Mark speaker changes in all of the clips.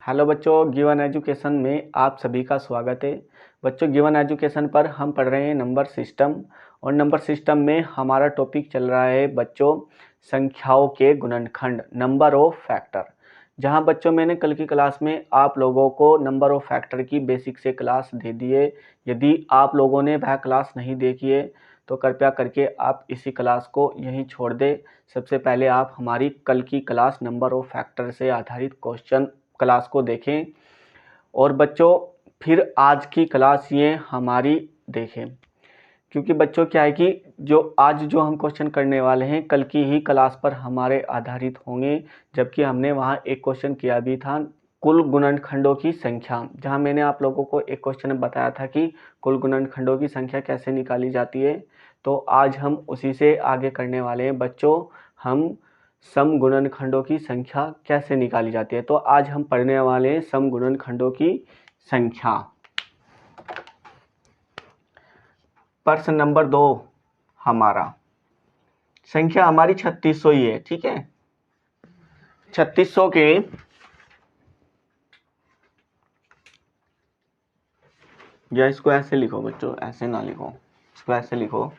Speaker 1: Hello बच्चों, given education में आप सभी का स्वागत है। बच्चों, गिवन एजुकेशन पर हम पढ़ रहे हैं नंबर सिस्टम, और नंबर सिस्टम में हमारा टॉपिक चल रहा है बच्चों संख्याओं के गुणनखंड, नंबर ऑफ फैक्टर। जहां बच्चों मैंने कल की क्लास में आप लोगों को नंबर ऑफ फैक्टर की बेसिक से क्लास दे दी है। यदि आप लोगों ने वह क्लास नहीं देखी है तो कृपया करके आप इसी क्लास को यहीं छोड़ दें। सबसे पहले आप हमारी कल की क्लास नंबर ऑफ फैक्टर से आधारित क्वेश्चन क्लास को देखें, और बच्चों फिर आज की क्लास ये हमारी देखें, क्योंकि बच्चों क्या है कि जो आज जो हम क्वेश्चन करने वाले हैं कल की ही क्लास पर हमारे आधारित होंगे। जबकि हमने वहाँ एक क्वेश्चन किया भी था कुल गुणनखंडों की संख्या, जहाँ मैंने आप लोगों को एक क्वेश्चन बताया था कि कुल गुणनखंडों की संख्या कैसे निकाली जाती है। तो आज हम उसी से आगे करने वाले हैं बच्चों, हम सम गुणनखंडों की संख्या कैसे निकाली जाती है। तो आज हम पढ़ने वाले हैं सम गुणनखंडों की संख्या। प्रश्न नंबर 2 हमारा, संख्या हमारी 3600 ही है, ठीक है। 3600 के या इसको ऐसे लिखो बच्चों, ऐसे ना लिखो, इसको ऐसे लिखो,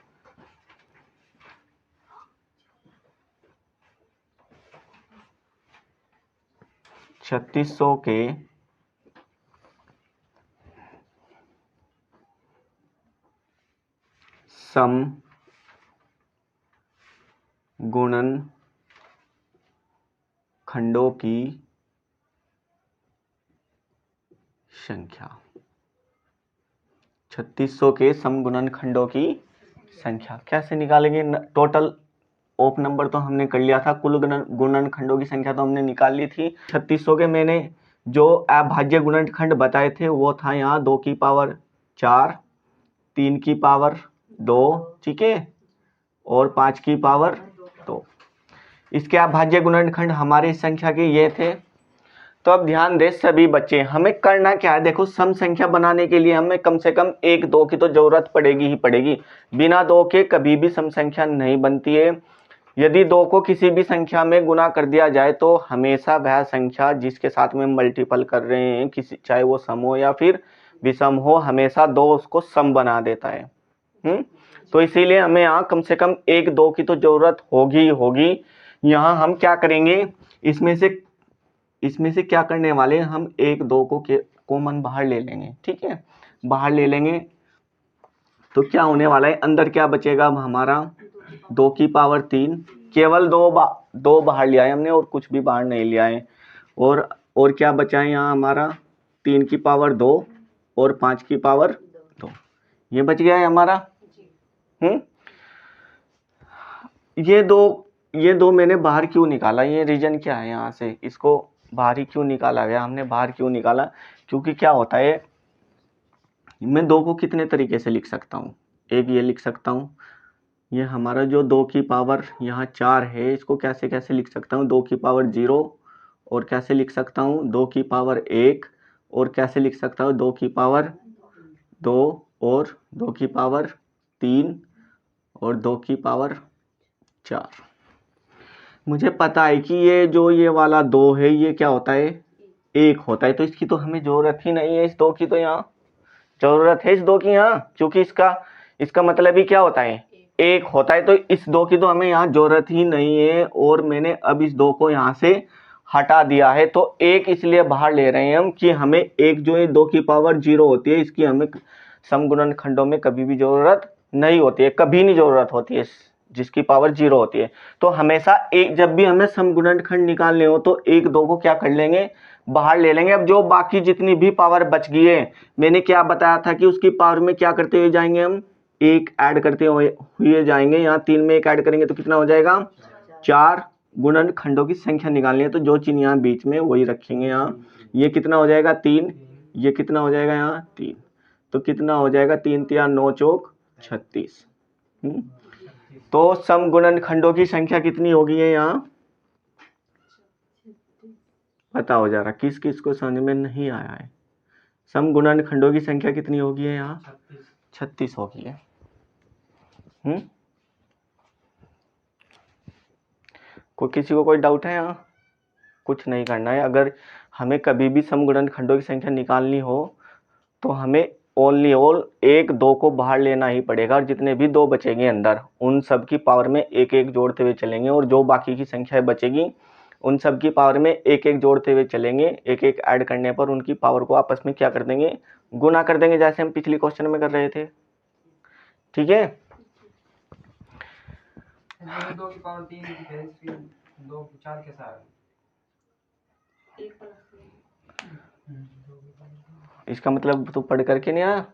Speaker 1: छत्तीस सौ के सम गुणनखंडों की संख्या। 3600 के सम गुणनखंडों की संख्या कैसे निकालेंगे। टोटल ऑफ नंबर तो हमने कर लिया था, कुल गुणनखंडों की संख्या तो हमने निकाल ली थी। 3600 के मैंने जो अभाज्य गुणनखंड बताए थे वो था यहाँ 2 की पावर 4, 3 की पावर 2, ठीक है, और 5 की पावर 2। इसके अभाज्य गुणनखंड हमारी संख्या के ये थे। तो अब ध्यान दे सभी बच्चे, हमें करना क्या है। देखो, सम संख्या बनाने के लिए हमें कम से कम 1 2 की तो जरूरत पड़ेगी ही पड़ेगी। बिना 2 के कभी भी सम संख्या नहीं बनती है। यदि 2 को किसी भी संख्या में गुना कर दिया जाए तो हमेशा वह संख्या जिसके साथ में मल्टीपल कर रहे हैं, किसी चाहे वो सम हो या फिर विषम हो, हमेशा 2 उसको सम बना देता है। तो इसीलिए हमें यहाँ कम से कम 1 2 की तो जरूरत होगी होगी। यहाँ हम क्या करेंगे, इसमें से क्या करने वाले हैं, हम 1 2 को कॉमन बाहर ले लेंगे, ठीक है। बाहर ले लेंगे तो क्या होने वाला है, अंदर क्या बचेगा हमारा 2 की पावर 3, केवल दो बाहर लिया है हमने और कुछ भी बाहर नहीं लिया है। और क्या बचा है यहाँ हमारा 3 की पावर 2 और 5 की पावर 2, ये बच गया है हमारा। ये दो मैंने बाहर क्यों निकाला, ये रीजन क्या है, यहाँ से इसको बाहर ही क्यों निकाला गया, हमने बाहर क्यों निकाला, क्योंकि क्या होता है, मैं 2 को कितने तरीके से लिख सकता हूँ। एक ये लिख सकता हूँ, ये हमारा जो 2 की पावर यहाँ 4 है, इसको कैसे कैसे लिख सकता हूँ, 2 की पावर 0, और कैसे लिख सकता हूँ 2 की पावर 1, और कैसे लिख सकता हूँ 2 की पावर 2, और 2 की पावर 3, और 2 की पावर 4। मुझे पता है कि ये वाला 2 है, ये क्या होता है, 1 होता है, तो इसकी तो हमें जरूरत ही नहीं है, इस 2 की तो यहाँ जरूरत है, इस 2 की यहाँ, क्योंकि इसका मतलब ही क्या होता है, 1 होता है, तो इस 2 की तो हमें यहाँ जरूरत ही नहीं है। और मैंने अब इस 2 को यहाँ से हटा दिया है, तो 1 इसलिए बाहर ले रहे हैं हम कि हमें 1 जो है 2 की पावर 0 होती है, इसकी हमें समगुणन खंडों में कभी भी जरूरत नहीं होती है, कभी नहीं जरूरत होती है जिसकी पावर 0 होती है। तो हमेशा एक, जब भी हमें समगुणन खंड निकालने हो तो 1 2 को क्या कर लेंगे, बाहर ले लेंगे। अब जो बाकी जितनी भी पावर बच गई है, मैंने क्या बताया था कि उसकी पावर में क्या करते हुए जाएंगे, हम 1 ऐड करते हुए जाएंगे। यहाँ 3 में 1 ऐड करेंगे तो कितना हो जाएगा, 4 गुणन खंडों की संख्या निकालनी है, तो जो चिन्ह यहाँ बीच में वही रखेंगे। यहाँ ये कितना हो जाएगा 3, ये कितना हो जाएगा यहाँ 3, तो कितना हो जाएगा 3 3 9 चौक 36। तो समगुणन खंडों की संख्या कितनी होगी है यहाँ, बताओ जरा, किस किस को समझ में नहीं आया है। समगुणन खंडों की संख्या कितनी होगी है यहाँ, 36 होगी है। किसी को कोई डाउट है यहाँ, कुछ नहीं करना है। अगर हमें कभी भी समगुणनखंडों की संख्या निकालनी हो तो हमें ओनली ऑल 1 2 को बाहर लेना ही पड़ेगा, और जितने भी 2 बचेंगे अंदर उन सब की पावर में 1 1 जोड़ते हुए चलेंगे, और जो बाकी की संख्या बचेगी उन सब की पावर में 1 1 जोड़ते हुए चलेंगे। 1 1 ऐड करने पर उनकी पावर को आपस में क्या कर देंगे, गुना कर देंगे, जैसे हम पिछली क्वेश्चन में कर रहे थे। ठीक है,
Speaker 2: 2 की पावर 3 की फिर 2 की 4 के साथ
Speaker 1: इसका मतलब तो पढ़ करके नहीं आया।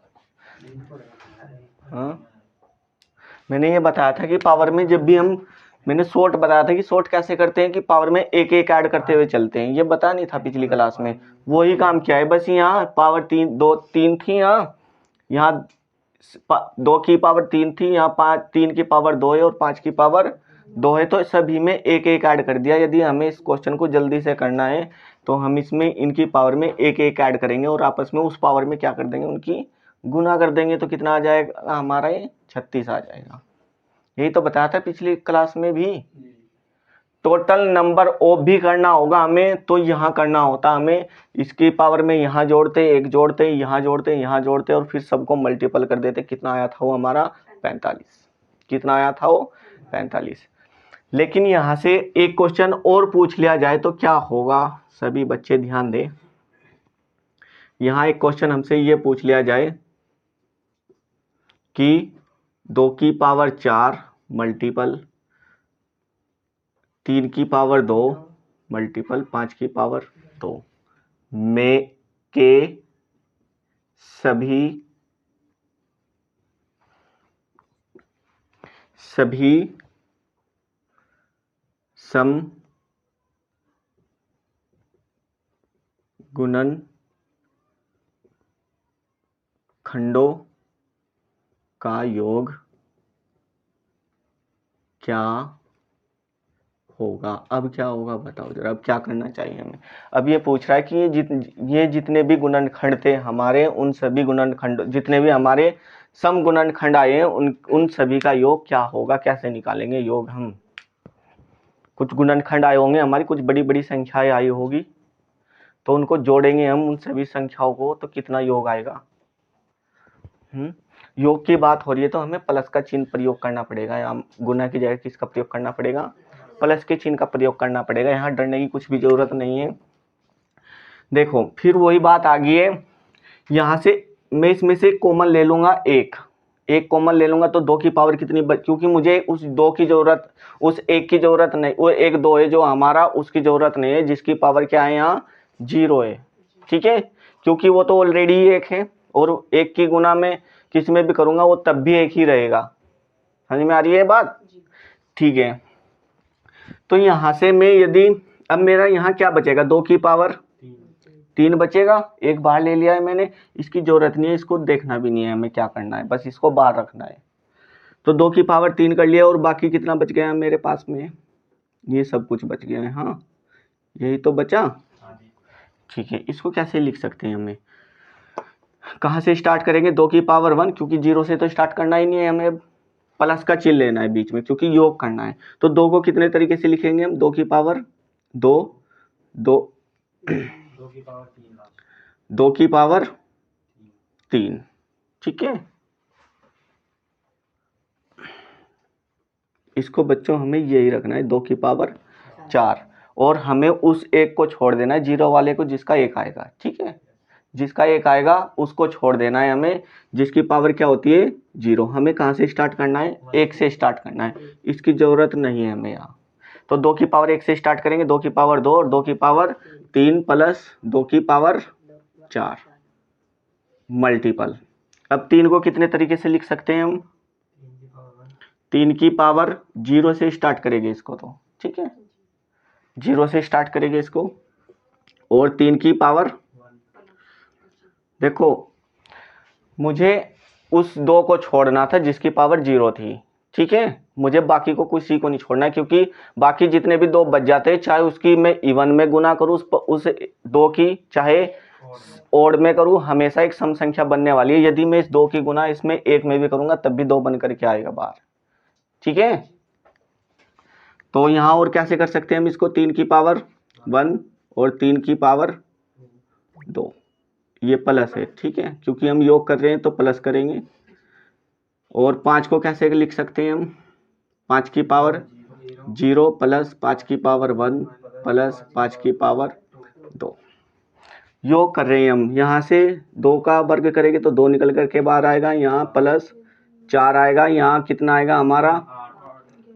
Speaker 1: हाँ, मैंने ये बताया था कि पावर में जब भी हम, मैंने शॉर्ट बताया था कि शॉर्ट कैसे करते हैं कि पावर में 1 1 ऐड करते हुए चलते हैं, ये बताया नहीं था पिछली क्लास में, वही काम किया है। बस यहाँ पावर 3 2 3 थी, यहाँ 2 की पावर 3 थी, यहाँ 3 की पावर 2 है और 5 की पावर 2 है, तो सभी में 1 1 ऐड कर दिया। यदि हमें इस क्वेश्चन को जल्दी से करना है तो हम इसमें इनकी पावर में 1 1 ऐड करेंगे और आपस में उस पावर में क्या कर देंगे, उनकी गुना कर देंगे, तो कितना आ जाएगा हमारा, ये 36 आ जाएगा। यही तो बताया था पिछली क्लास में भी। टोटल नंबर ऑफ भी करना होगा हमें, तो यहाँ करना होता हमें, इसकी पावर में यहाँ जोड़ते, 1 जोड़ते, यहाँ जोड़ते, यहाँ जोड़ते, और फिर सबको मल्टीपल कर देते। कितना आया था वो हमारा 45। कितना आया था वो 45। लेकिन यहाँ से एक क्वेश्चन और पूछ लिया जाए तो क्या होगा, सभी बच्चे ध्यान दें। यहाँ एक क्वेश्चन हमसे ये पूछ लिया जाए कि 2 की पावर 4 मल्टीपल 3 की पावर 2 मल्टीपल 5 की पावर 2 में के सभी सम गुणन खंडों का योग क्या होगा। अब क्या होगा बताओ जरा, अब क्या करना चाहिए हमें। अब ये पूछ रहा है कि ये जितने भी गुणनखंड थे हमारे, उन सभी गुणनखंड, जितने भी हमारे सम गुणनखंड आए हैं उन सभी का योग क्या होगा, कैसे निकालेंगे योग हम। कुछ गुणनखंड आए होंगे हमारी, कुछ बड़ी बड़ी संख्याएं आई होगी, तो उनको जोड़ेंगे हम उन सभी संख्याओं को, तो कितना योग आएगा। योग की बात हो रही है तो हमें प्लस का चिन्ह प्रयोग करना पड़ेगा, या गुना की जगह किसका प्रयोग करना पड़ेगा, प्लस के चिन्ह का प्रयोग करना पड़ेगा। यहाँ डरने की कुछ भी जरूरत नहीं है। देखो फिर वही बात आ गई है, यहाँ से मैं इसमें से कॉमन ले लूंगा, एक कॉमन ले लूंगा, तो 2 की पावर कितनी क्योंकि मुझे उस 2 की जरूरत, उस 1 की जरूरत नहीं, वो 1 2 है जो हमारा, उसकी जरूरत नहीं है, जिसकी पावर क्या है यहाँ 0 है। ठीक है, क्योंकि वो तो ऑलरेडी 1 है, और 1 की गुना में किस में भी करूंगा वो तब भी 1 ही रहेगा। समझ में आ रही है बात। ठीक है, तो यहाँ से मैं यदि, अब मेरा यहाँ क्या बचेगा, 2 की पावर 3 बचेगा, 1 बाहर ले लिया है मैंने, इसकी जरूरत नहीं है, इसको देखना भी नहीं है हमें क्या करना है, बस इसको बाहर रखना है। तो 2 की पावर 3 कर लिया, और बाकी कितना बच गया मेरे पास में, ये सब कुछ बच गया है। हाँ, यही तो बचा। ठीक है, इसको कैसे लिख सकते हैं हमें, कहाँ से स्टार्ट करेंगे, 2 की पावर 1, क्योंकि 0 से तो स्टार्ट करना ही नहीं है, हमें प्लस का चिन्ह लेना है बीच में, क्योंकि योग करना है। तो 2 को कितने तरीके से लिखेंगे हम, 2 की पावर 2 2 2 की पावर 3। ठीक है, इसको बच्चों हमें यही रखना है, 2 की पावर 4, और हमें उस 1 को छोड़ देना है, 0 वाले को, जिसका 1 आएगा। ठीक है, जिसका 1 आएगा उसको छोड़ देना है हमें, जिसकी पावर क्या होती है 0। हमें कहाँ से स्टार्ट करना है, 1 से स्टार्ट करना है, इसकी जरूरत नहीं है हमें यहाँ। तो 2 की पावर 1 से स्टार्ट करेंगे, 2 की पावर 2 और 2 की पावर 3 प्लस 2 की पावर 4 मल्टीपल। अब 3 को कितने तरीके से लिख सकते हैं हम, 3 की पावर 0 से स्टार्ट करेंगे इसको, तो ठीक है 0 से स्टार्ट करेंगे इसको, और 3 की पावर, देखो मुझे उस 2 को छोड़ना था जिसकी पावर 0 थी। ठीक है, मुझे बाकी को किसी को नहीं छोड़ना है, क्योंकि बाकी जितने भी 2 बच जाते हैं, चाहे उसकी मैं इवन में गुना करूँ उस 2 की, चाहे ओड में करूँ, हमेशा एक सम संख्या बनने वाली है। यदि मैं इस 2 की गुना इसमें 1 में भी करूंगा तब भी 2 बन करके आएगा बाहर। ठीक है, तो यहाँ और कैसे कर सकते हैं हम इसको, 3 की पावर 1 और 3 की पावर 2, ये प्लस है, ठीक है, क्योंकि हम योग कर रहे हैं तो प्लस करेंगे। और 5 को कैसे लिख सकते हैं हम, 5 की पावर 0 प्लस 5 की पावर 1 प्लस 5 की पावर 2। योग कर रहे हैं हम, यहाँ से 2 का वर्ग करेंगे तो 2 निकल करके बाहर आएगा, यहाँ प्लस 4 आएगा, यहाँ कितना आएगा हमारा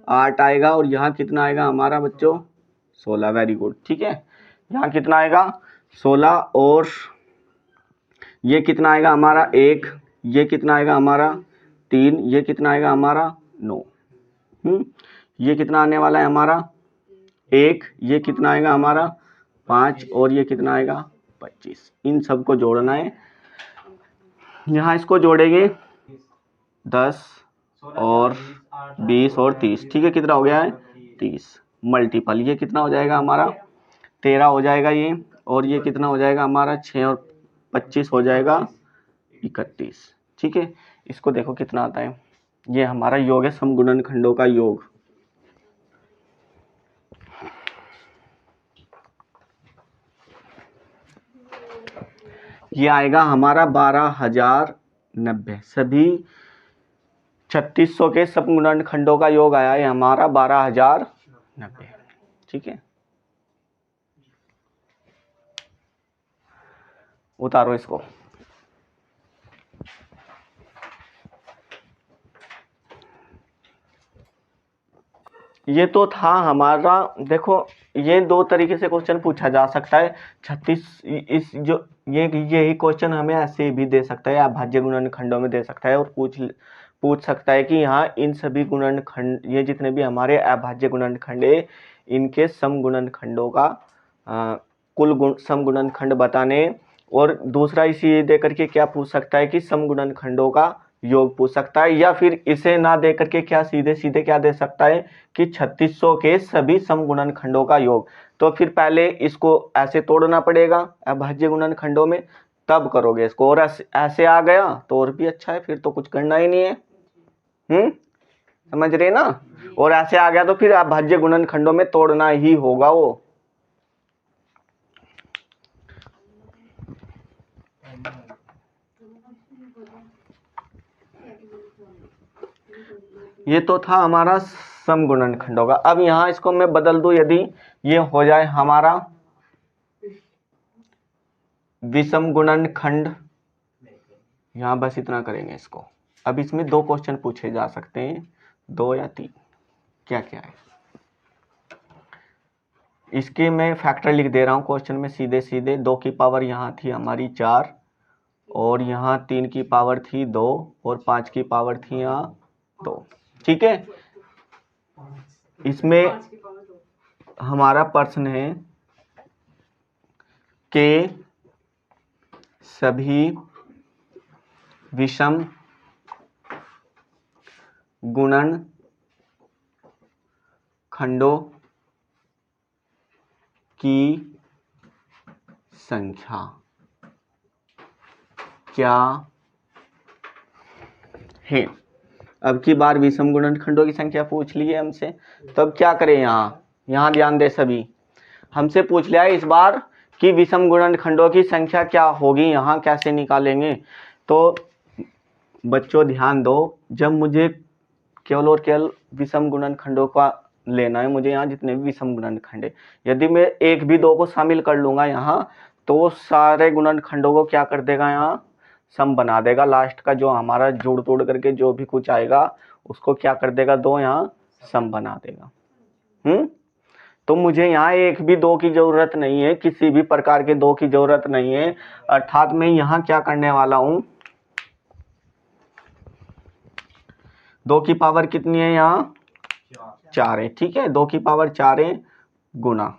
Speaker 1: 8 आएगा, और यहाँ कितना आएगा हमारा बच्चों 16। वेरी गुड, ठीक है, यहाँ कितना आएगा 16, और ये कितना आएगा हमारा 1, ये कितना आएगा हमारा 3, ये कितना आएगा हमारा 9, ये कितना आने वाला है हमारा 1, ये कितना आएगा हमारा 5, और ये कितना आएगा 25। इन सब को जोड़ना है, यहाँ इसको जोड़ेंगे 10 और 20 और 30, ठीक है, कितना हो गया है 30 मल्टीपल, ये कितना हो जाएगा हमारा 13 हो जाएगा ये, और ये कितना हो जाएगा हमारा 6 और 25 हो जाएगा 31, ठीक है। इसको देखो कितना आता है, ये हमारा योग है समगुणनखंडों का योग। ये आएगा हमारा 12,090, सभी 3600 के समगुणनखंडों का योग आया है हमारा 12,090, ठीक है। उतारो इसको। ये तो था हमारा, देखो ये 2 तरीके से क्वेश्चन पूछा जा सकता है। 36 इस जो यही क्वेश्चन हमें ऐसे भी दे सकता है, अभाज्य गुणनखंडों में दे सकता है, और पूछ सकता है कि यहाँ इन सभी गुणनखंड, ये जितने भी हमारे अभाज्य गुणनखंड है, इनके समगुणनखंडों का कुल समगुणनखंड बताने। और दूसरा इसी दे करके क्या पूछ सकता है कि समगुणनखंडों का योग पूछ सकता है, या फिर इसे ना दे करके क्या सीधे सीधे क्या दे सकता है कि 3600 के सभी समगुणनखंडों का योग। तो फिर पहले इसको ऐसे तोड़ना पड़ेगा अभाज्य गुणनखंडों में, तब करोगे इसको, और ऐसे आ गया तो और भी अच्छा है, फिर तो कुछ करना ही नहीं है। समझ रहे ना, और ऐसे आ गया तो फिर अभाज्य गुणनखंडों में तोड़ना ही होगा वो। ये तो था हमारा समगुणनखंडों का। अब यहाँ इसको मैं बदल दूं, यदि ये हो जाए हमारा विषम गुणनखंड, यहाँ बस इतना करेंगे इसको। अब इसमें 2 क्वेश्चन पूछे जा सकते हैं, 2 या 3, क्या क्या है इसके मैं फैक्टर लिख दे रहा हूँ क्वेश्चन में सीधे सीधे। 2 की पावर यहाँ थी हमारी 4, और यहाँ 3 की पावर थी 2, और 5 की पावर थी यहाँ 2, ठीक है। इसमें हमारा प्रश्न है कि सभी विषम गुणनखंडों की संख्या क्या है। अब की बार विषम गुणनखंडों की संख्या पूछ ली है हमसे, तो अब क्या करें, यहाँ ध्यान दे सभी, हमसे पूछ लिया है इस बार कि विषम गुणनखंडों की संख्या क्या होगी, यहाँ कैसे निकालेंगे। तो बच्चों ध्यान दो, जब मुझे केवल और केवल विषम गुणनखंडों का लेना है, मुझे यहाँ जितने भी विषम गुणनखंड है, यदि मैं 1 भी 2 को शामिल कर लूंगा यहाँ, तो वो सारे गुणनखंडों को क्या कर देगा, यहाँ सम बना देगा। लास्ट का जो हमारा जोड़ तोड़ करके जो भी कुछ आएगा उसको क्या कर देगा, 2 यहाँ सम बना देगा। तो मुझे यहाँ 1 भी 2 की जरूरत नहीं है, किसी भी प्रकार के 2 की जरूरत नहीं है। अर्थात मैं यहाँ क्या करने वाला हूँ, 2 की पावर कितनी है, यहाँ 4 है, ठीक है, 2 की पावर 4 है गुना।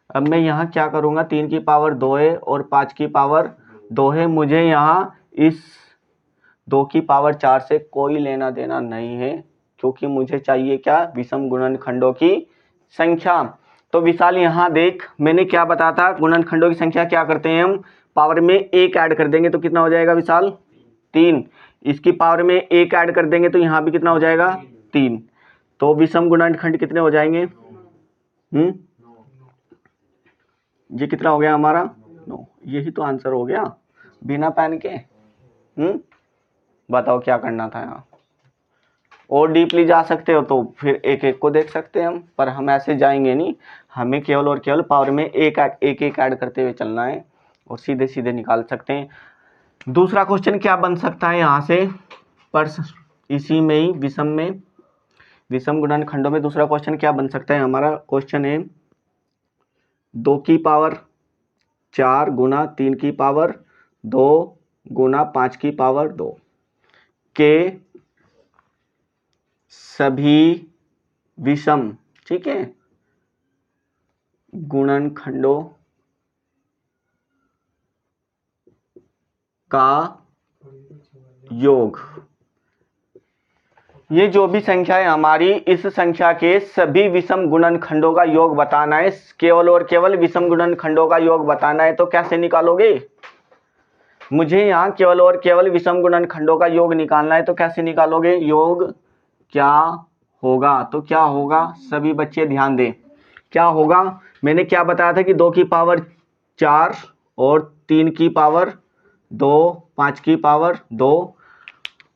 Speaker 1: अब मैं यहाँ क्या करूँगा, 3 की पावर 2 है और 5 की पावर 2 है, मुझे यहाँ इस 2 की पावर 4 से कोई लेना देना नहीं है, क्योंकि मुझे चाहिए क्या, विषम गुणनखंडों की संख्या। तो विशाल यहाँ देख, मैंने क्या बताया था, गुणनखंडों की संख्या क्या करते हैं हम, पावर में 1 ऐड कर देंगे तो कितना हो जाएगा विशाल, 3। इसकी पावर में 1 ऐड कर देंगे तो यहाँ भी कितना हो जाएगा, 3। तो विषम गुणनखंड कितने हो जाएंगे, ये कितना हो गया हमारा 9। यही तो आंसर हो गया बिना पेन के। बताओ क्या करना था यहाँ। और डीपली जा सकते हो तो फिर एक एक को देख सकते हैं हम, पर हम ऐसे जाएंगे नहीं। हमें केवल और केवल पावर में एक एक ऐड करते हुए चलना है और सीधे सीधे निकाल सकते हैं। दूसरा क्वेश्चन क्या बन सकता है यहाँ से, पर इसी में ही विषम गुणनखंडों में दूसरा क्वेश्चन क्या बन सकता है हमारा। क्वेश्चन है 2 की पावर 4 गुना 3 की पावर 2 गुना 5 की पावर 2 के सभी विषम, ठीक है, गुणनखंडों का योग। ये जो भी संख्या है हमारी, इस संख्या के सभी विषम गुणनखंडों का योग बताना है। केवल और केवल विषम गुणनखंडों का योग बताना है। तो कैसे निकालोगे, मुझे यहाँ केवल और केवल विषम गुणनखंडों का योग निकालना है। तो कैसे निकालोगे, योग क्या होगा। तो क्या होगा, सभी बच्चे ध्यान दें, क्या होगा। मैंने क्या बताया था कि 2 की पावर 4 और 3 की पावर 2 5 की पावर 2।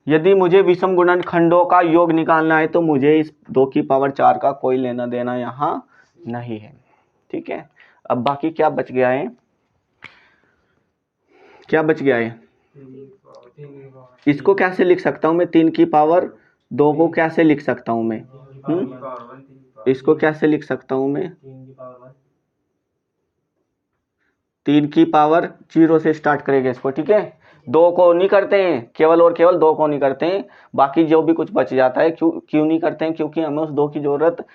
Speaker 1: यदि मुझे विषम गुणनखंडों का योग निकालना है तो मुझे इस 2 की पावर 4 का कोई लेना देना यहाँ नहीं है, ठीक है। अब बाकी क्या बच गया है, क्या बच गया है, इसको कैसे लिख सकता हूँ मैं, 3 की पावर 2 को कैसे लिख सकता हूँ मैं, इसको कैसे लिख सकता हूँ मैं, 3 की पावर 0 से स्टार्ट करेंगे इसको, ठीक है। 2 को नहीं करते हैं, केवल और केवल 2 को नहीं करते हैं। बाकी जो भी कुछ बच जाता है, क्यों नहीं करते हैं, क्योंकि हमें उस 2 की जरूरत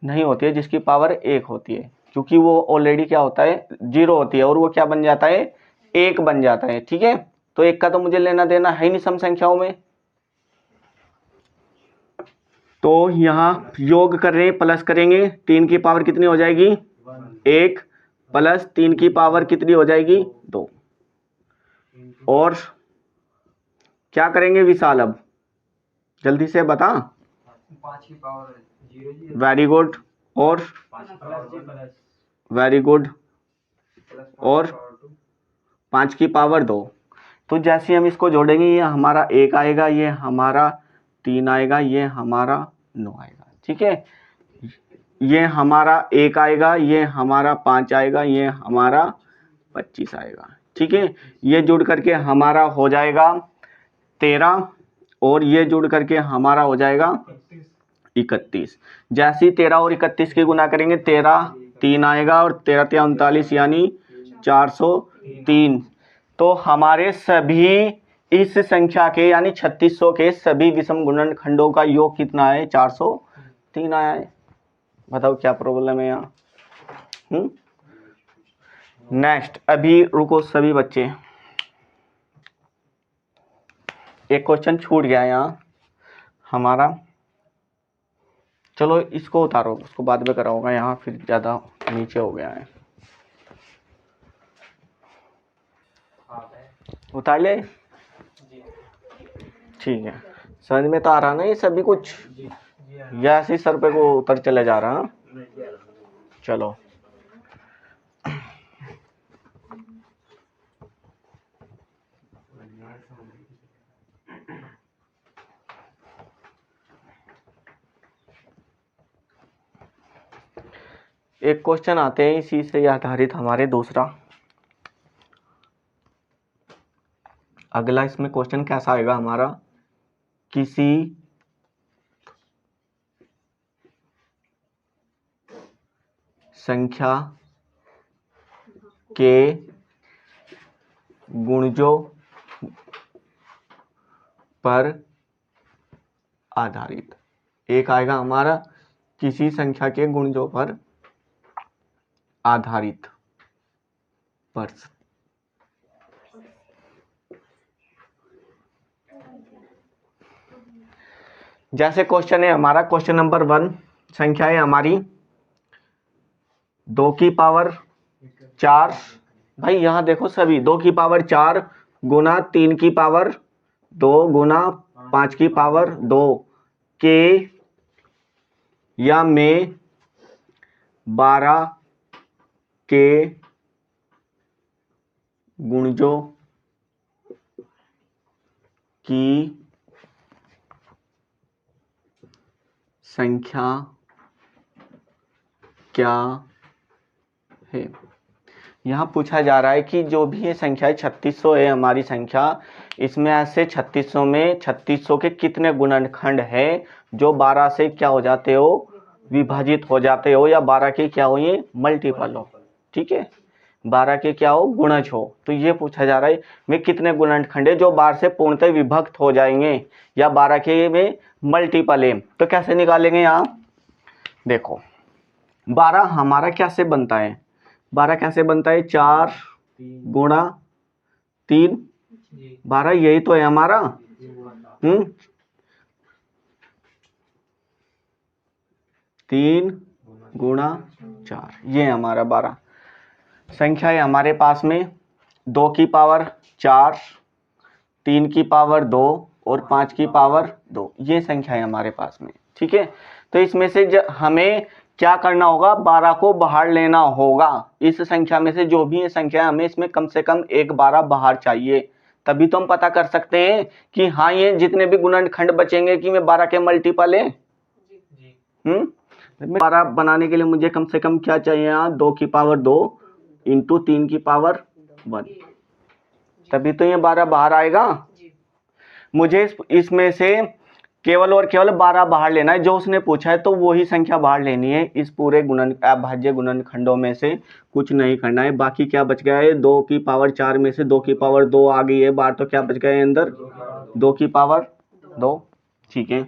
Speaker 1: नहीं होती है जिसकी पावर 1 होती है, क्योंकि वो ऑलरेडी क्या होता है, 0 होती है और वो क्या बन जाता है, 1 बन जाता है, ठीक है। तो 1 का तो मुझे लेना देना है नहीं सम संख्याओं में। तो यहाँ योग कर रहे हैं, प्लस करेंगे, 3 की पावर कितनी हो जाएगी, 1 प्लस 3 की पावर कितनी हो जाएगी, 2। और क्या करेंगे विशाल, अब जल्दी से बता।
Speaker 2: 5 की पावर 0
Speaker 1: वेरी गुड, और वेरी गुड, और 5 की पावर 2। तो जैसे हम इसको जोड़ेंगे, ये हमारा 1 आएगा, ये हमारा 3 आएगा, ये हमारा 9 आएगा, ठीक है। ये हमारा 1 आएगा, ये हमारा 5 आएगा, ये हमारा 25 आएगा, ठीक है। ये जुड़ करके हमारा हो जाएगा 13 और ये जुड़ करके हमारा हो जाएगा 31। जैसे ही 13 और 31 की गुना करेंगे, 13 3 आएगा और 13 39 यानी 403। तो हमारे सभी इस संख्या के यानी 3600 के सभी विषम गुणनखंडों का योग कितना है, 403 आया है। बताओ क्या प्रॉब्लम है यहाँ। नेक्स्ट, अभी रुको सभी बच्चे, एक क्वेश्चन छूट गया यहाँ हमारा, चलो इसको उतारो, उसको बाद में करा होगा, यहाँ फिर ज़्यादा नीचे हो गया है। उतार ले, ठीक है। समझ में तो आ रहा ना ये सभी कुछ, या ऐसे सर पे को उतर चले जा रहा। चलो एक क्वेश्चन आते हैं इसी से आधारित हमारे दूसरा। अगला इसमें क्वेश्चन कैसा आएगा हमारा, किसी संख्या के गुणजों पर आधारित। एक आएगा हमारा किसी संख्या के गुणजों पर आधारित पर। जैसे क्वेश्चन है हमारा, क्वेश्चन नंबर 1, संख्या है हमारी 2 की पावर 4। भाई यहाँ देखो सभी 2 की पावर 4 गुना 3 की पावर 2 गुना 5 की पावर 2 के या में 12 के गुणजों की संख्या क्या है। यहाँ पूछा जा रहा है कि जो भी ये संख्या है 3600 है हमारी संख्या, इसमें ऐसे 3600 में 3600 के कितने गुणनखंड है जो 12 से क्या हो जाते हो, विभाजित हो जाते हो, या 12 के क्या हो, ये मल्टीपल हो। ठीक है, 12 के क्या हो, गुणज हो। तो ये पूछा जा रहा है में कितने गुणनखंड है जो 12 से पूर्णतः विभक्त हो जाएंगे या 12 के में मल्टीपल है। तो कैसे निकालेंगे, यहाँ देखो 12 हमारा कैसे बनता है, 12 कैसे बनता है, 4 गुणा 3, 12 यही तो है हमारा। 3 गुणा 4, ये है हमारा 12। संख्या है हमारे पास में 2 की पावर 4, 3 की पावर 2 और 5 की पावर 2, ये संख्या है हमारे पास में। ठीक है, तो इसमें से हमें क्या करना होगा, 12 को बाहर लेना होगा। इस संख्या में से जो भी ये संख्या है, हमें इसमें कम से कम एक 12 बाहर चाहिए, तभी तो हम पता कर सकते हैं कि हाँ ये जितने भी गुणनखंड बचेंगे कि मैं 12 के मल्टीपल है। 12 बनाने के लिए मुझे कम से कम क्या चाहिए, यहाँ 2 की पावर 2 इंटू 3 की पावर 1, तभी तो ये 12 बाहर आएगा। मुझे इसमें से केवल और केवल 12 बाहर लेना है, जो उसने पूछा है तो वही संख्या बाहर लेनी है। इस पूरे अभाज्य गुणनखंडों में से कुछ नहीं करना है। बाकी क्या बच गया है, 2 की पावर 4 में से 2 की पावर 2 आ गई है बाहर, तो क्या बच गया है अंदर, 2 की पावर 2। ठीक है,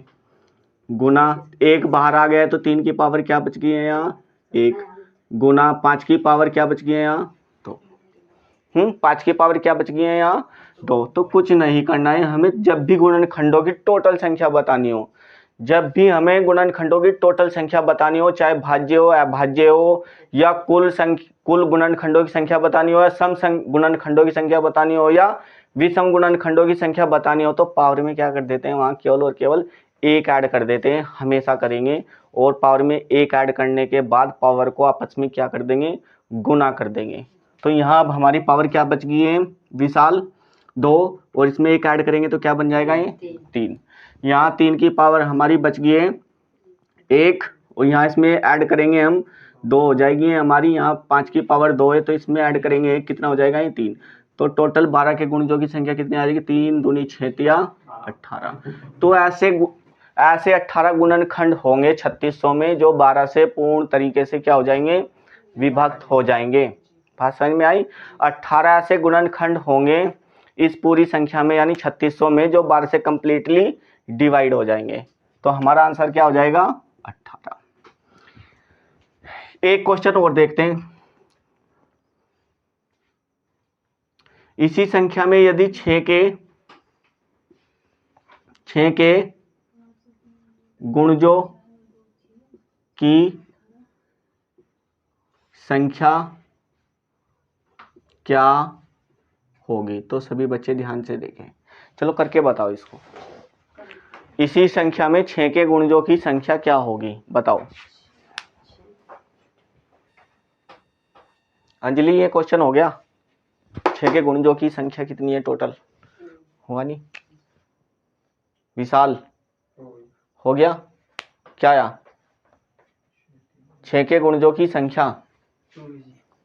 Speaker 1: गुना 1 बाहर आ गया है तो 3 की पावर क्या बच गई है यहाँ 1, गुना 5 की पावर क्या बच गई है यहाँ 2, 5 की पावर क्या बच गई है यहाँ 2। तो कुछ नहीं करना है हमें, जब भी गुणनखंडों की टोटल संख्या बतानी हो, जब भी हमें गुणनखंडों की टोटल संख्या बतानी हो, चाहे भाज्य हो अभाज्य हो, या कुल गुणनखंडों की संख्या बतानी हो, या सम गुणनखंडों की संख्या बतानी हो, या विषम गुणनखंडों की संख्या बतानी हो, तो पावर में क्या कर देते हैं, वहां केवल और केवल 1 ऐड कर देते हैं, हमेशा करेंगे। और पावर में 1 ऐड करने के बाद पावर को आपस में क्या कर देंगे, गुना कर देंगे। तो यहाँ अब हमारी पावर क्या बच गई है विशाल 2, और इसमें 1 ऐड करेंगे तो क्या बन जाएगा ये 3। यहाँ 3 की पावर हमारी बच गई है 1, और यहाँ इसमें ऐड करेंगे हम 2 हो जाएगी हमारी। यहाँ 5 की पावर 2 है तो इसमें ऐड करेंगे 1, कितना हो जाएगा ये 3। तो टोटल 12 के गुणजों की संख्या कितनी आ जाएगी, 3 दूनी 6 या 18। तो ऐसे 18 गुणनखंड होंगे 3600 में जो 12 से पूर्ण तरीके से क्या हो जाएंगे, विभक्त हो जाएंगे। बात समझ में आई। 18 ऐसे गुणनखंड होंगे इस पूरी संख्या में, यानी 3600 में, जो 12 से कंप्लीटली डिवाइड हो जाएंगे। तो हमारा आंसर क्या हो जाएगा 18। एक क्वेश्चन और देखते हैं। इसी संख्या में यदि 6 के गुणजों की संख्या क्या होगी, तो सभी बच्चे ध्यान से देखें। चलो करके बताओ इसको। इसी संख्या में 6 के गुणजों की संख्या क्या होगी, बताओ। अंजलि ये क्वेश्चन हो गया, 6 के गुणजों की संख्या कितनी है टोटल, हुआ नहीं। विशाल हो गया क्या आया, 6 के गुणजों की संख्या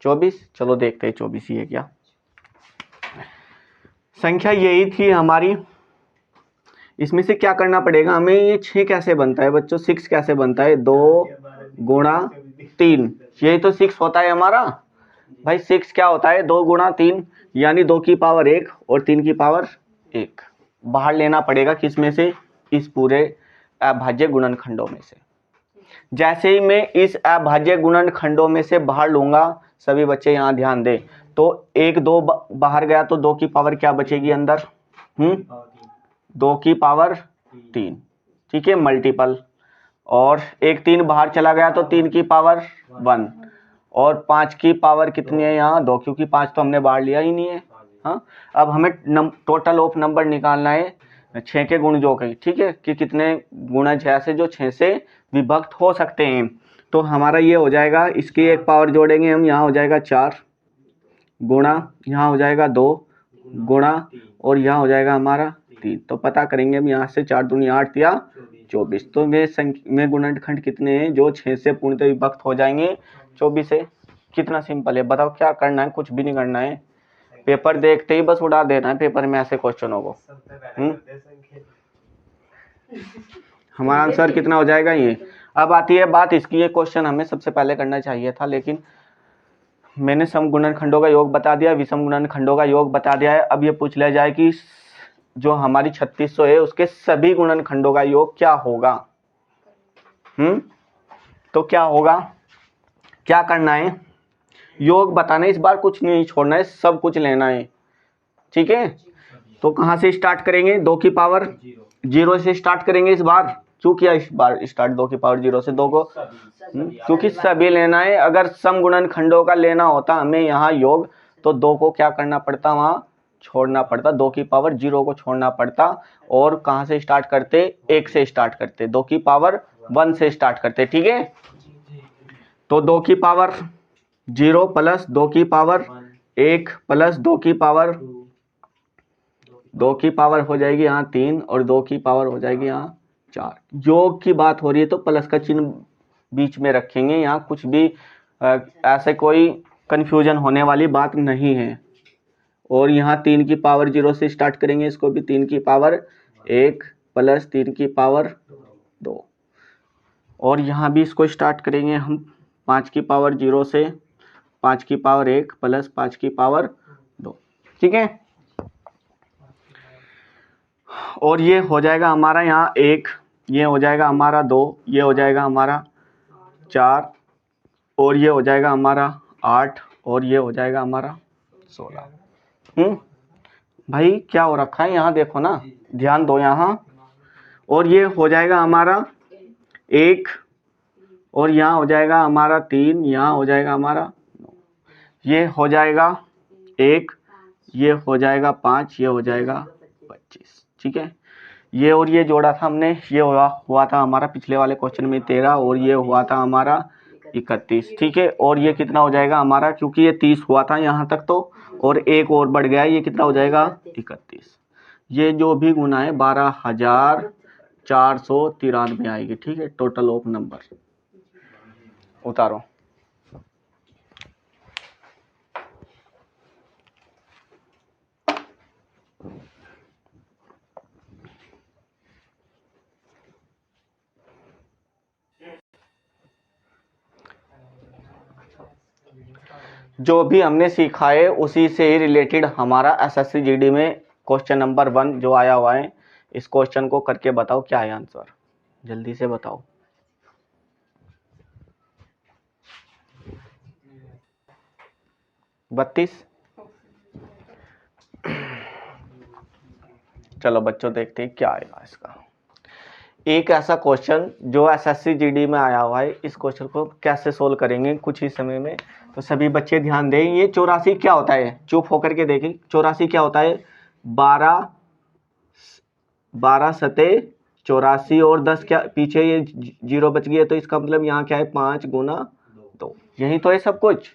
Speaker 1: 24। चलो देखते हैं 24 ही है क्या। संख्या यही थी हमारी। इसमें से क्या करना पड़ेगा हमें, ये 6 कैसे बनता है बच्चों, 6 कैसे बनता है, 2 गुणा 3, यही तो 6 होता है हमारा भाई। 6 क्या होता है, 2 गुणा 3, यानी 2 की पावर 1 और 3 की पावर 1 बाहर लेना पड़ेगा। किसमें से, इस पूरे अभाज्य गुणनखंडों में से। जैसे ही मैं इस अभाज्य गुणनखंडों में से बाहर लूंगा, सभी बच्चे यहाँ ध्यान दें, तो 1 2 बाहर गया तो 2 की पावर क्या बचेगी अंदर, 2 की पावर 3। ठीक है, मल्टीपल। और 1 3 बाहर चला गया तो 3 की पावर 1, और 5 की पावर कितनी है यहाँ 2, क्योंकि 5 तो हमने बाहर लिया ही नहीं है। हाँ, अब हमें टोटल ऑफ नंबर निकालना है 6 के गुणजों के। ठीक है, कि कितने गुणज ऐसे जो 6 से विभक्त हो सकते हैं। तो हमारा ये हो जाएगा, इसकी एक पावर जोड़ेंगे हम, यहाँ हो जाएगा 4 गुणा यहाँ हो जाएगा 2 गुणा और यहाँ हो जाएगा हमारा 3। तो पता करेंगे हम यहाँ से 4 दूनी 8 या 24। तो में गुणनखंड कितने हैं जो 6 से पूर्णतः विभक्त हो जाएंगे 24 से। कितना सिंपल है, बताओ क्या करना है, कुछ भी नहीं करना है, पेपर देखते ही बस उड़ा देना है पेपर में ऐसे क्वेश्चनों को। हमारा आंसर कितना हो जाएगा ये। अब आती है बात इसकी, ये क्वेश्चन हमें सबसे पहले करना चाहिए था, लेकिन मैंने सम गुणनखंडों का योग बता दिया, विषम गुणनखंडों का योग बता दिया है। अब ये पूछ लिया जाए कि जो हमारी 3600 है उसके सभी गुणनखंडों का योग क्या होगा। तो क्या होगा, क्या करना है, योग बताना है, इस बार कुछ नहीं छोड़ना है, सब कुछ लेना है, ठीक है। तो कहाँ से स्टार्ट करेंगे, 2 की पावर 0 से स्टार्ट करेंगे इस बार। क्यों किया इस बार स्टार्ट 2 की पावर 0 से, 2 को क्योंकि सभी लेना है। अगर सम गुणनखंडों का लेना होता हमें यहाँ योग, तो 2 को क्या करना पड़ता, वहाँ छोड़ना पड़ता, 2 की पावर 0 को छोड़ना पड़ता। और कहाँ से स्टार्ट करते, 1 से स्टार्ट करते, 2 की पावर 1 से स्टार्ट करते, ठीक है। तो 2 की पावर 0 प्लस 2 की पावर 1 प्लस 2 की पावर 2 की पावर हो जाएगी यहाँ 3 और 2 की पावर हो जाएगी यहाँ 4। योग की बात हो रही है तो प्लस का चिन्ह बीच में रखेंगे, यहाँ कुछ भी ऐसे कोई कंफ्यूजन होने वाली बात नहीं है। और यहाँ 3 की पावर 0 से स्टार्ट करेंगे, इसको भी 3 की पावर 1 प्लस 3 की पावर 2। और यहाँ भी इसको स्टार्ट करेंगे हम 5 की पावर 0 से, 5 की पावर 1 प्लस 5 की पावर 2, ठीक है। और ये हो जाएगा हमारा यहाँ 1, ये हो जाएगा हमारा 2, ये हो जाएगा हमारा 4 और ये हो जाएगा हमारा 8 और ये हो जाएगा हमारा 16। भाई क्या हो रखा है यहाँ देखो ना, ध्यान दो यहाँ। और ये हो जाएगा हमारा 1 और यहाँ हो जाएगा हमारा 3, यहाँ हो जाएगा हमारा 9, ये हो जाएगा 1, ये हो जाएगा 5, ये हो जाएगा 25, ठीक है। ये और ये जोड़ा था हमने, ये हुआ था हमारा पिछले वाले क्वेश्चन में 13 और ये हुआ था हमारा 31, ठीक है। और ये कितना हो जाएगा हमारा, क्योंकि ये 30 हुआ था यहाँ तक तो, और एक और बढ़ गया, ये कितना हो जाएगा 31। ये जो भी गुना है 12,493 आएगी, ठीक है। टोटल ऑफ नंबर उतारो। जो भी हमने सीखा है उसी से ही रिलेटेड हमारा एसएससी जीडी में क्वेश्चन नंबर 1 जो आया हुआ है, इस क्वेश्चन को करके बताओ क्या है आंसर, जल्दी से बताओ। बत्तीस। चलो बच्चों देखते हैं क्या आएगा इसका। एक ऐसा क्वेश्चन जो एसएससी जीडी में आया हुआ है, इस क्वेश्चन को कैसे सोल्व करेंगे कुछ ही समय में। तो सभी बच्चे ध्यान दें। ये 84 क्या होता है, चुप होकर के देखें। 84 क्या होता है, 12 सते 84 और 10 क्या पीछे ये 0 बच गया, तो इसका मतलब यहाँ क्या है 5 गुना 2, यही तो है सब कुछ,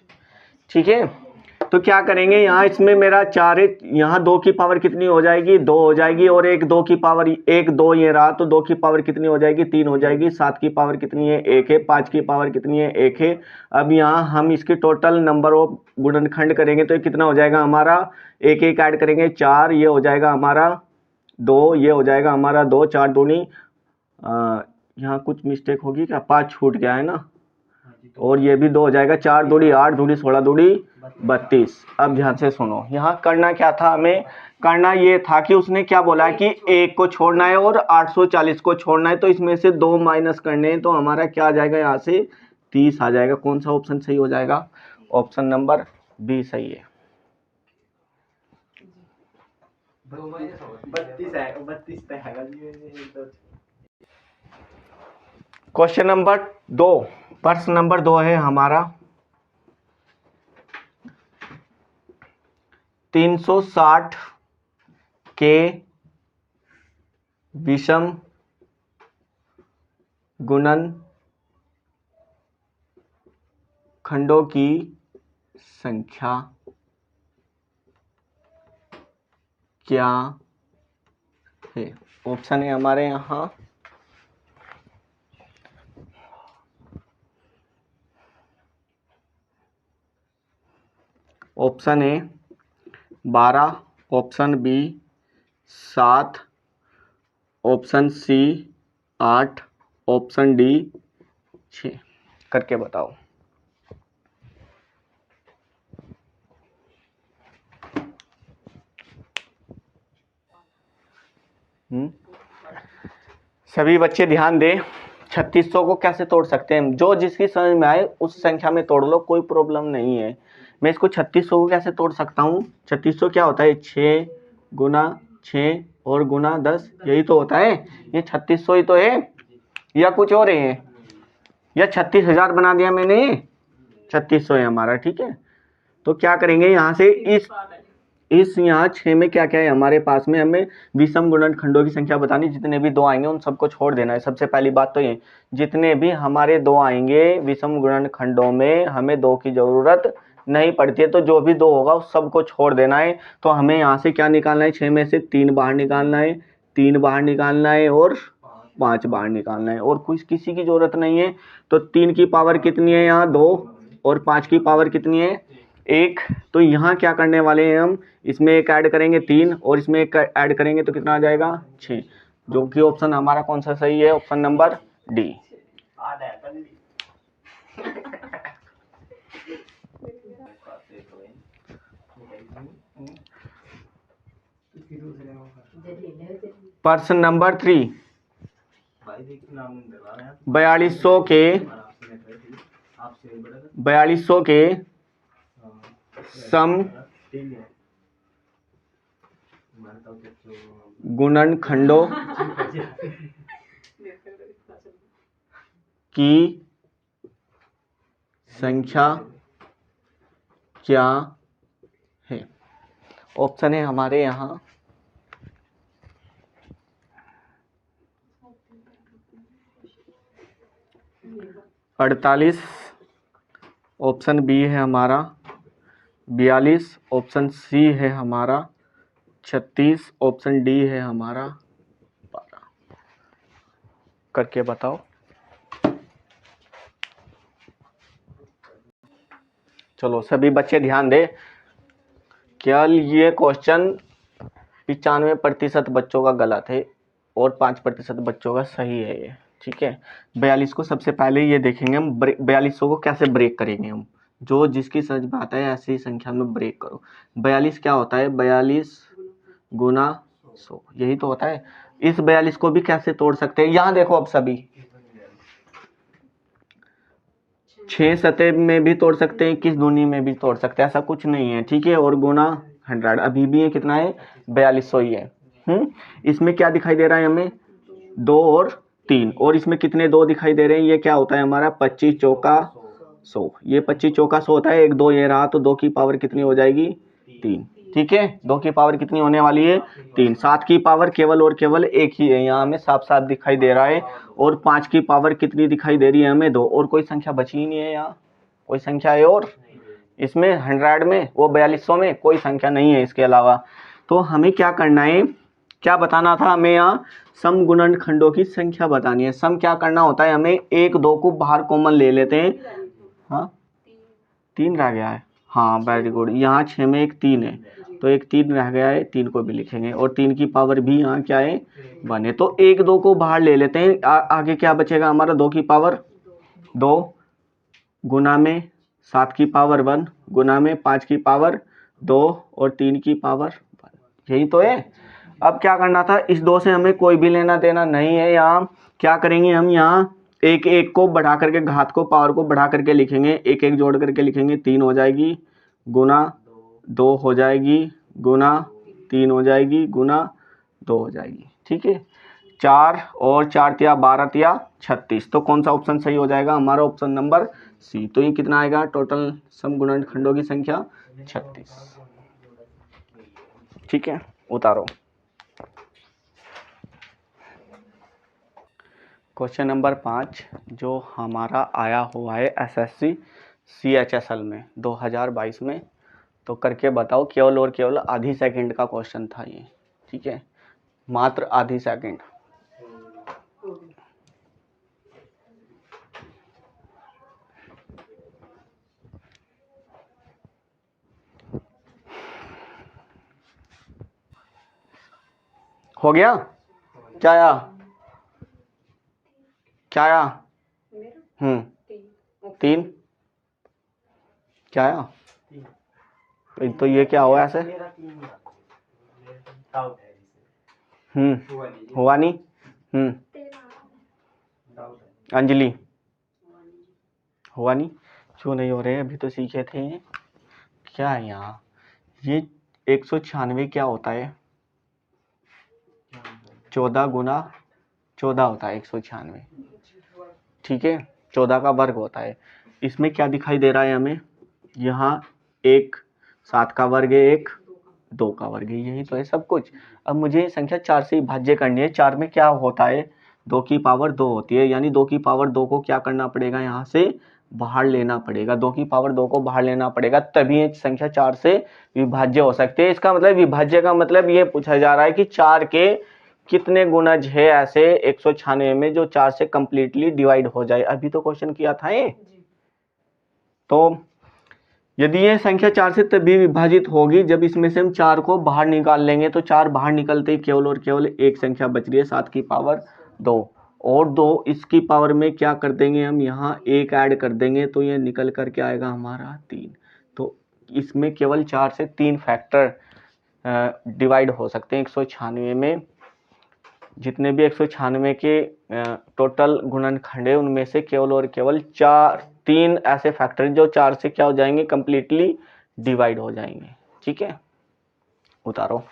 Speaker 1: ठीक है। तो क्या करेंगे, यहाँ इसमें मेरा 4 है, यहाँ 2 की पावर कितनी हो जाएगी, 2 हो जाएगी। और एक 2 की पावर 1 2 ये रहा, तो 2 की पावर कितनी हो जाएगी, 3 हो जाएगी। 7 की पावर कितनी है, 1 है। 5 की पावर कितनी है, 1 है। अब यहाँ हम इसके टोटल नंबर ऑफ गुणनखंड करेंगे तो ये कितना हो जाएगा हमारा, एक एक ऐड करेंगे 4, ये हो जाएगा हमारा 2, ये हो जाएगा हमारा 2, 4 दूनी, यहाँ कुछ मिस्टेक होगी क्या, 5 छूट गया है ना, और ये भी 2 हो जाएगा। 4 दूनी 8, दूनी 16, दूनी 32। अब ध्यान से सुनो, यहाँ करना क्या था, हमें करना ये था कि उसने क्या बोला कि 1 को छोड़ना है और 840 को छोड़ना है, तो इसमें से 2 माइनस करने हैं, तो हमारा क्या आ जाएगा, यहाँ से 30 आ जाएगा। कौन सा ऑप्शन सही हो जाएगा, ऑप्शन नंबर बी सही है। 32 क्वेश्चन नंबर 2, प्रश्न नंबर 2 है हमारा 360 के विषम गुणन खंडों की संख्या क्या है? ऑप्शन है हमारे यहाँ option A 12, option B 7, option C 8, option D 6। करके बताओ। सभी बच्चे ध्यान दें। 3600 को कैसे तोड़ सकते हैं? जो जिसकी समझ में आए उस संख्या में तोड़ लो, कोई प्रॉब्लम नहीं है। मैं इसको 3600 को कैसे तोड़ सकता हूँ? 3600 क्या होता है? 6 गुना 6 और गुना 10, यही तो होता है। ये 3600 ही तो है, या कुछ और है? या 36,000 बना दिया मैंने? 3600 है हमारा, ठीक है। तो क्या करेंगे यहाँ से, इस यहाँ 6 में क्या क्या है हमारे पास में, हमें विषम गुणनखंडों की संख्या बतानी। जितने भी 2 आएंगे उन सबको छोड़ देना है। सबसे पहली बात तो ये, जितने भी हमारे 2 आएंगे विषम गुणनखंडों में हमें 2 की जरूरत नहीं पड़ती है, तो जो भी 2 होगा उस सबको छोड़ देना है। तो हमें यहाँ से क्या निकालना है? 6 में से 3 बाहर निकालना है, 3 बाहर निकालना है और 5 बाहर निकालना है, और कुछ किसी की जरूरत नहीं है। तो 3 की पावर कितनी है यहाँ? 2, और 5 की पावर कितनी है? 1। तो यहाँ क्या करने वाले हैं हम? इसमें एक ऐड करेंगे 3 और इसमें एक ऐड करेंगे तो कितना आ जाएगा? 6। जो कि ऑप्शन हमारा कौन सा सही है? Option number D. प्रश्न नंबर 3, 4200 के सम गुणनखंडों की संख्या क्या है? ऑप्शन है हमारे यहाँ 48, ऑप्शन बी है हमारा 42, ऑप्शन सी है हमारा 36, ऑप्शन डी है हमारा 12। करके बताओ। चलो सभी बच्चे ध्यान दे। केवल ये क्वेश्चन 95% बच्चों का गलत है और 5% बच्चों का सही है ये, ठीक है। 42 को सबसे पहले ये देखेंगे हम, 4200 को कैसे ब्रेक करेंगे हम। जो जिसकी समझ में आता है ऐसी संख्या में ब्रेक करो। 42 क्या होता है? 42 गुना 100, यही तो होता है। इस 42 को भी कैसे तोड़ सकते हैं? यहाँ देखो, अब सभी 6 सतह में भी तोड़ सकते हैं, 21 दूनी में भी तोड़ सकते हैं, ऐसा कुछ नहीं है, ठीक है। और गुना 100 अभी भी है, कितना है? 4200 ही है। इसमें क्या दिखाई दे रहा है हमें? 2 और 3, और इसमें कितने 2 दिखाई दे रहे हैं? ये क्या होता है हमारा? 25 चौका 100। ये 25 चौका 100 होता है। 1 2 ये रहा, तो 2 की पावर कितनी हो जाएगी? 3, ठीक है। 2 की पावर कितनी होने वाली है? 3। 7 की पावर केवल और केवल 1 ही है, यहाँ हमें साफ साफ दिखाई दे रहा है। और 5 की पावर कितनी दिखाई दे रही है हमें? 2। और कोई संख्या बची ही नहीं है यहाँ, कोई संख्या है और इसमें 100 में, वो 4200 में कोई संख्या नहीं है इसके अलावा। तो हमें क्या करना है, क्या बताना था हमें? यहाँ सम गुणनखंडों की संख्या बतानी है। सम क्या करना होता है हमें? 1 2 को बाहर कॉमन ले लेते हैं। हाँ 3 रह गया है, हाँ वेरी गुड। यहाँ 6 में एक 3 है, तो एक 3 रह गया है, 3 को भी लिखेंगे। और 3 की पावर भी यहाँ क्या है? 1 है। तो 1 2 को बाहर ले लेते हैं। आगे क्या बचेगा हमारा? 2 की पावर 2 गुना में 7 की पावर 1 गुना में 5 की पावर 2 और 3 की पावर 1, यही तो है। अब क्या करना था? इस 2 से हमें कोई भी लेना देना नहीं है। यहाँ क्या करेंगे हम? यहाँ एक एक को बढ़ा करके, घात को, पावर को बढ़ा करके लिखेंगे, एक एक जोड़ करके लिखेंगे। 3 हो जाएगी गुना 2 हो जाएगी गुना 3 हो जाएगी गुना 2 हो जाएगी, ठीक है। 4 और 4 तिया 12 तिया 36। तो कौन सा ऑप्शन सही हो जाएगा हमारा? Option number C. तो ये कितना आएगा टोटल सम गुणनखंडों की संख्या? 36, ठीक है। उतारो। क्वेश्चन नंबर 5 जो हमारा आया हुआ है एसएससी CHSL में 2022 में, तो करके बताओ। केवल और केवल आधी सेकंड का क्वेश्चन था ये, ठीक है, मात्र आधी सेकंड। हो गया? क्या आया? क्या आया? 3। क्या आया? एक तो ये क्या हुआ ऐसे? हुआ नहीं। अंजलि हुआ नहीं, क्यों नहीं हो रहे? अभी तो सीखे थे। क्या है यहाँ? ये 196 क्या होता है? 14 गुना 14 होता है 196, ठीक है, 14 का वर्ग होता है। इसमें क्या दिखाई दे रहा है हमें? यहाँ 1 7 का वर्ग है, 1 2 का वर्ग है, यही तो है सब कुछ। अब मुझे संख्या 4 से विभाज्य करनी है। 4 में क्या होता है? 2 की पावर 2 होती है, यानी 2 की पावर 2 को क्या करना पड़ेगा? यहाँ से बाहर लेना पड़ेगा। 2 की पावर 2 को बाहर लेना पड़ेगा, तभी ये संख्या 4 से विभाज्य हो सकती है। इसका मतलब विभाज्य का मतलब ये पूछा जा रहा है कि 4 के कितने गुणज है ऐसे 196 में जो 4 से कंप्लीटली डिवाइड हो जाए। अभी तो क्वेश्चन किया था ये। तो यदि ये संख्या 4 से तभी विभाजित होगी जब इसमें से हम 4 को बाहर निकाल लेंगे। तो 4 बाहर निकलते ही केवल और केवल एक संख्या बच रही है, 7 की पावर 2, और 2 इसकी पावर में क्या कर देंगे हम? यहाँ 1 ऐड कर देंगे, तो ये निकल कर के आएगा हमारा 3। तो इसमें केवल 4 से 3 फैक्टर डिवाइड हो सकते हैं 196 में। जितने भी 196 के टोटल गुणनखंड है उनमें से केवल और केवल 3 ऐसे फैक्टर जो 4 से क्या हो जाएंगे? कंप्लीटली डिवाइड हो जाएंगे। ठीक है, उतारो।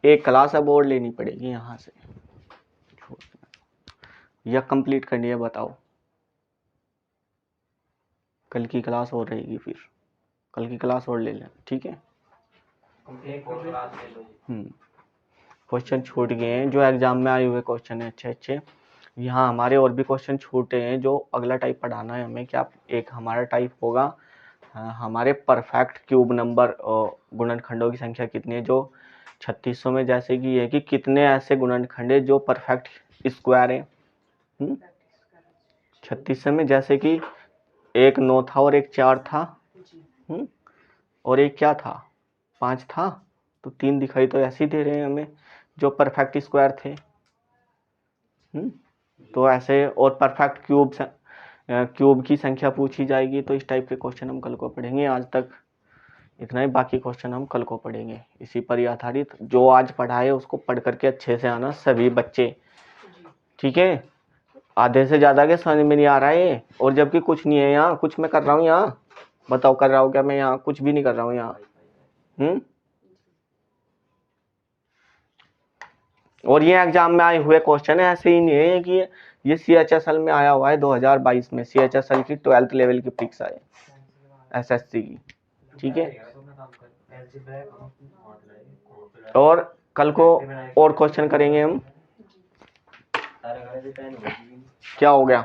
Speaker 1: एक क्लास अब और लेनी पड़ेगी यहाँ से, या कंप्लीट करनी है? बताओ। कल की क्लास और रहेगी, फिर कल की क्लास और ले लें, ठीक है। क्वेश्चन छूट गए हैं जो एग्जाम में आए हुए क्वेश्चन है अच्छे अच्छे। यहाँ हमारे और भी क्वेश्चन छूटे हैं जो अगला टाइप पढ़ाना है हमें। क्या एक हमारा टाइप होगा हमारे परफेक्ट क्यूब नंबर गुणनखंडों की संख्या कितनी है, जो 3600 में जैसे कि ये कि कितने ऐसे गुणनखंड है जो परफेक्ट स्क्वायर है। 3600 में जैसे कि एक 9 था और एक 4 था, और एक क्या था? 5 था, तो 3 दिखाई तो ऐसे ही दे रहे हैं हमें जो परफेक्ट स्क्वायर थे। तो ऐसे और परफेक्ट क्यूब की संख्या पूछी जाएगी। तो इस टाइप के क्वेश्चन हम कल को पढ़ेंगे। आज तक इतना ही, बाकी क्वेश्चन हम कल को पढ़ेंगे। इसी पर ही आधारित जो आज पढ़ा है उसको पढ़ करके अच्छे से आना सभी बच्चे, ठीक है। आधे से ज़्यादा के समझ में नहीं आ रहा है, और जबकि कुछ नहीं है यहाँ, कुछ मैं कर रहा हूँ यहाँ? बताओ, कर रहा हूँ क्या मैं यहाँ? कुछ भी नहीं कर रहा हूँ यहाँ। और ये एग्जाम में आए हुए क्वेश्चन है, ऐसे ही नहीं है कि ये CHSL में आया हुआ है 2022 में। CHSL की 12th लेवल की परीक्षा है, SSC की, ठीक है। और कल को और क्वेश्चन करेंगे हम। क्या हो गया?